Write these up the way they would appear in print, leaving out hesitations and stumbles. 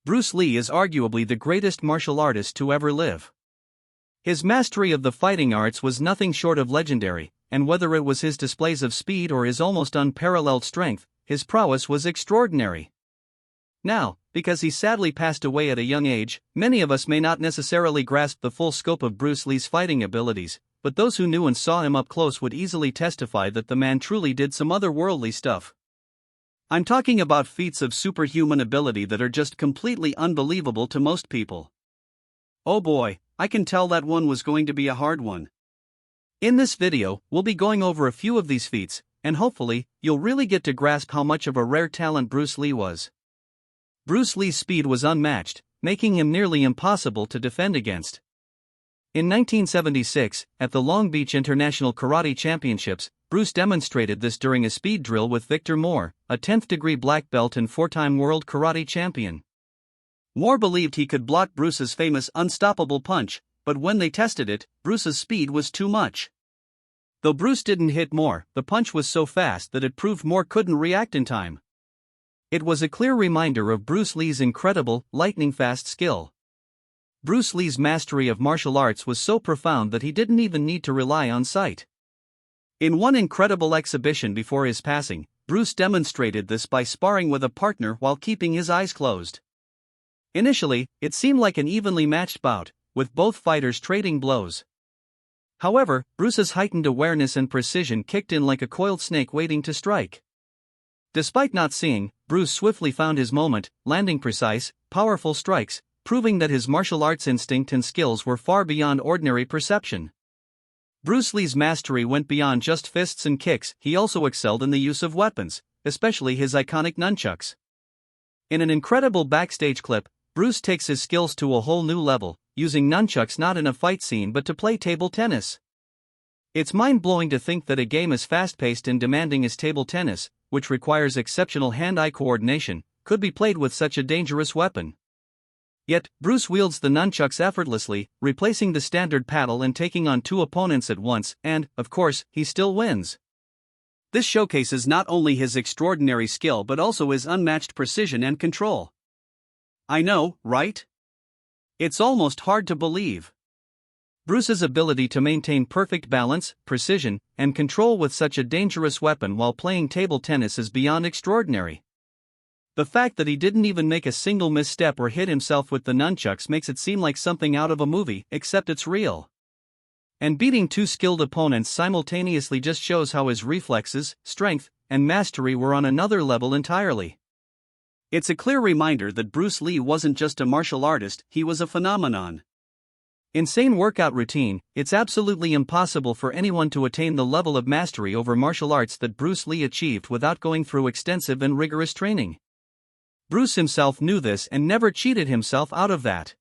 Bruce Lee is arguably the greatest martial artist to ever live. His mastery of the fighting arts was nothing short of legendary, and whether it was his displays of speed or his almost unparalleled strength, his prowess was extraordinary. Now, because he sadly passed away at a young age, many of us may not necessarily grasp the full scope of Bruce Lee's fighting abilities, but those who knew and saw him up close would easily testify that the man truly did some otherworldly stuff. I'm talking about feats of superhuman ability that are just completely unbelievable to most people. Oh boy, I can tell that one was going to be a hard one. In this video, we'll be going over a few of these feats, and hopefully, you'll really get to grasp how much of a rare talent Bruce Lee was. Bruce Lee's speed was unmatched, making him nearly impossible to defend against. In 1976, at the Long Beach International Karate Championships, Bruce demonstrated this during a speed drill with Victor Moore, a 10th-degree black belt and four-time world karate champion. Moore believed he could block Bruce's famous unstoppable punch, but when they tested it, Bruce's speed was too much. Though Bruce didn't hit Moore, the punch was so fast that it proved Moore couldn't react in time. It was a clear reminder of Bruce Lee's incredible, lightning-fast skill. Bruce Lee's mastery of martial arts was so profound that he didn't even need to rely on sight. In one incredible exhibition before his passing, Bruce demonstrated this by sparring with a partner while keeping his eyes closed. Initially, it seemed like an evenly matched bout, with both fighters trading blows. However, Bruce's heightened awareness and precision kicked in like a coiled snake waiting to strike. Despite not seeing, Bruce swiftly found his moment, landing precise, powerful strikes, proving that his martial arts instinct and skills were far beyond ordinary perception. Bruce Lee's mastery went beyond just fists and kicks. He also excelled in the use of weapons, especially his iconic nunchucks. In an incredible backstage clip, Bruce takes his skills to a whole new level, using nunchucks not in a fight scene but to play table tennis. It's mind-blowing to think that a game as fast-paced and demanding as table tennis, which requires exceptional hand-eye coordination, could be played with such a dangerous weapon. Yet, Bruce wields the nunchucks effortlessly, replacing the standard paddle and taking on two opponents at once, and, of course, he still wins. This showcases not only his extraordinary skill but also his unmatched precision and control. I know, right? It's almost hard to believe. Bruce's ability to maintain perfect balance, precision, and control with such a dangerous weapon while playing table tennis is beyond extraordinary. The fact that he didn't even make a single misstep or hit himself with the nunchucks makes it seem like something out of a movie, except it's real. And beating two skilled opponents simultaneously just shows how his reflexes, strength, and mastery were on another level entirely. It's a clear reminder that Bruce Lee wasn't just a martial artist, he was a phenomenon. Insane workout routine. It's absolutely impossible for anyone to attain the level of mastery over martial arts that Bruce Lee achieved without going through extensive and rigorous training. Bruce himself knew this and never cheated himself out of that.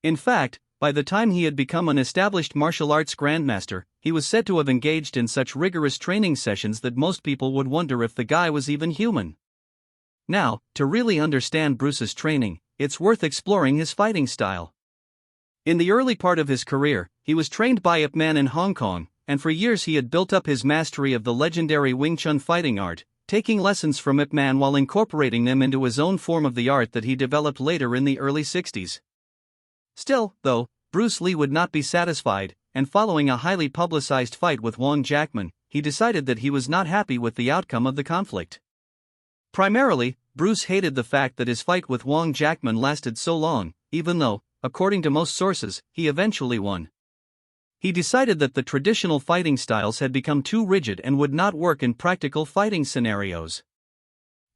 In fact, by the time he had become an established martial arts grandmaster, he was said to have engaged in such rigorous training sessions that most people would wonder if the guy was even human. Now, to really understand Bruce's training, it's worth exploring his fighting style. In the early part of his career, he was trained by Ip Man in Hong Kong, and for years he had built up his mastery of the legendary Wing Chun fighting art, taking lessons from Ip Man while incorporating them into his own form of the art that he developed later in the early 60s. Still, though, Bruce Lee would not be satisfied, and following a highly publicized fight with Wong Jackman, he decided that he was not happy with the outcome of the conflict. Primarily, Bruce hated the fact that his fight with Wong Jackman lasted so long, even though, according to most sources, he eventually won. He decided that the traditional fighting styles had become too rigid and would not work in practical fighting scenarios.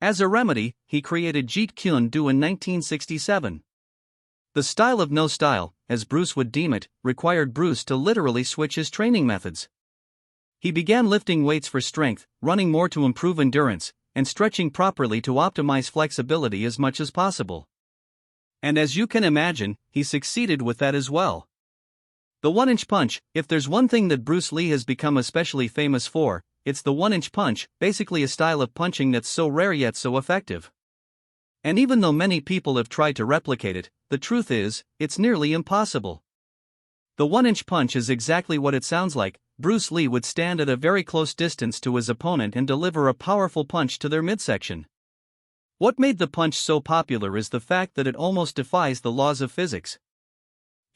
As a remedy, he created Jeet Kune Do in 1967. The style of no style, as Bruce would deem it, required Bruce to literally switch his training methods. He began lifting weights for strength, running more to improve endurance, and stretching properly to optimize flexibility as much as possible. And as you can imagine, he succeeded with that as well. The one-inch punch. If there's one thing that Bruce Lee has become especially famous for, it's the one-inch punch, basically a style of punching that's so rare yet so effective. And even though many people have tried to replicate it, the truth is, it's nearly impossible. The one-inch punch is exactly what it sounds like. Bruce Lee would stand at a very close distance to his opponent and deliver a powerful punch to their midsection. What made the punch so popular is the fact that it almost defies the laws of physics.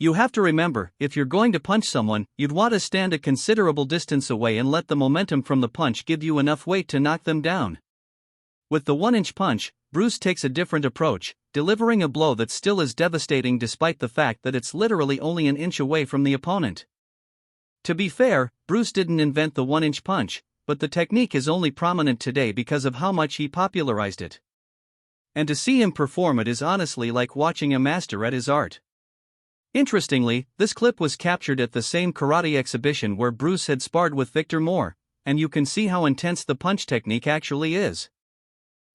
You have to remember, if you're going to punch someone, you'd want to stand a considerable distance away and let the momentum from the punch give you enough weight to knock them down. With the 1-inch punch, Bruce takes a different approach, delivering a blow that still is devastating despite the fact that it's literally only an inch away from the opponent. To be fair, Bruce didn't invent the 1-inch punch, but the technique is only prominent today because of how much he popularized it. And to see him perform it is honestly like watching a master at his art. Interestingly, this clip was captured at the same karate exhibition where Bruce had sparred with Victor Moore, and you can see how intense the punch technique actually is.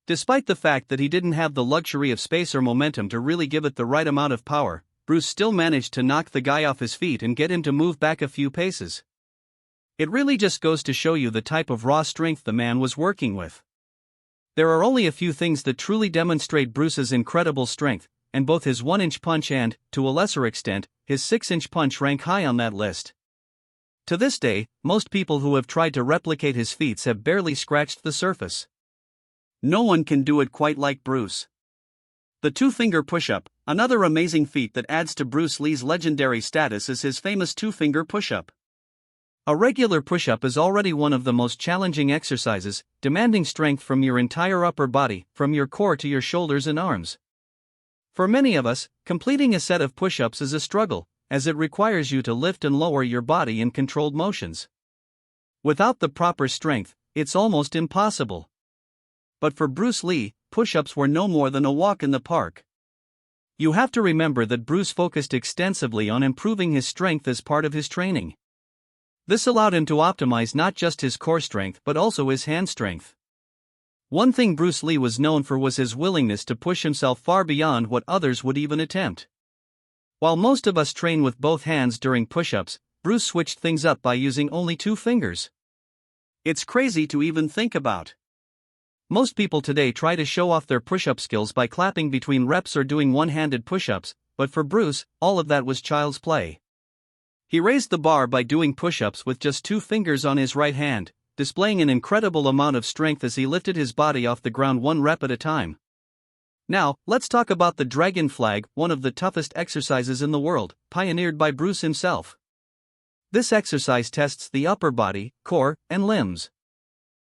Despite the fact that he didn't have the luxury of space or momentum to really give it the right amount of power, Bruce still managed to knock the guy off his feet and get him to move back a few paces. It really just goes to show you the type of raw strength the man was working with. There are only a few things that truly demonstrate Bruce's incredible strength, and both his 1-inch punch and, to a lesser extent, his 6-inch punch rank high on that list. To this day, most people who have tried to replicate his feats have barely scratched the surface. No one can do it quite like Bruce. The 2-finger push-up, another amazing feat that adds to Bruce Lee's legendary status, is his famous 2-finger push-up. A regular push-up is already one of the most challenging exercises, demanding strength from your entire upper body, from your core to your shoulders and arms. For many of us, completing a set of push-ups is a struggle, as it requires you to lift and lower your body in controlled motions. Without the proper strength, it's almost impossible. But for Bruce Lee, push-ups were no more than a walk in the park. You have to remember that Bruce focused extensively on improving his strength as part of his training. This allowed him to optimize not just his core strength but also his hand strength. One thing Bruce Lee was known for was his willingness to push himself far beyond what others would even attempt. While most of us train with both hands during push-ups, Bruce switched things up by using only 2 fingers. It's crazy to even think about. Most people today try to show off their push-up skills by clapping between reps or doing one-handed push-ups, but for Bruce, all of that was child's play. He raised the bar by doing push-ups with just 2 fingers on his right hand, displaying an incredible amount of strength as he lifted his body off the ground 1 rep at a time. Now, let's talk about the dragon flag, one of the toughest exercises in the world, pioneered by Bruce himself. This exercise tests the upper body, core, and limbs.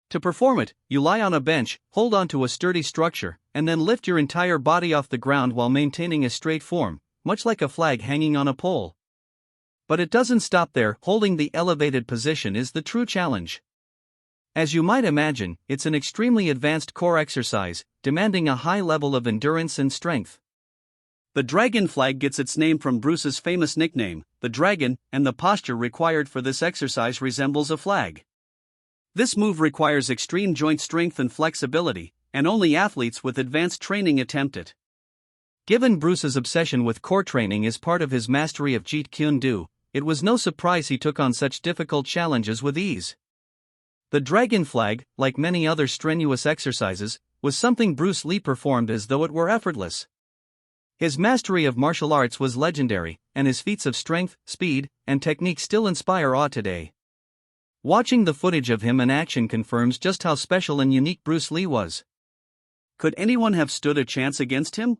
To perform it, you lie on a bench, hold onto a sturdy structure, and then lift your entire body off the ground while maintaining a straight form, much like a flag hanging on a pole. But it doesn't stop there. Holding the elevated position is the true challenge. As you might imagine, it's an extremely advanced core exercise, demanding a high level of endurance and strength. The dragon flag gets its name from Bruce's famous nickname, the dragon, and the posture required for this exercise resembles a flag. This move requires extreme joint strength and flexibility, and only athletes with advanced training attempt it. Given Bruce's obsession with core training as part of his mastery of Jeet Kune Do, it was no surprise he took on such difficult challenges with ease. The dragon flag, like many other strenuous exercises, was something Bruce Lee performed as though it were effortless. His mastery of martial arts was legendary, and his feats of strength, speed, and technique still inspire awe today. Watching the footage of him in action confirms just how special and unique Bruce Lee was. Could anyone have stood a chance against him?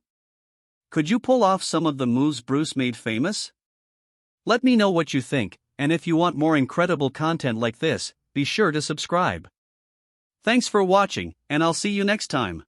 Could you pull off some of the moves Bruce made famous? Let me know what you think, and if you want more incredible content like this, be sure to subscribe. Thanks for watching, and I'll see you next time.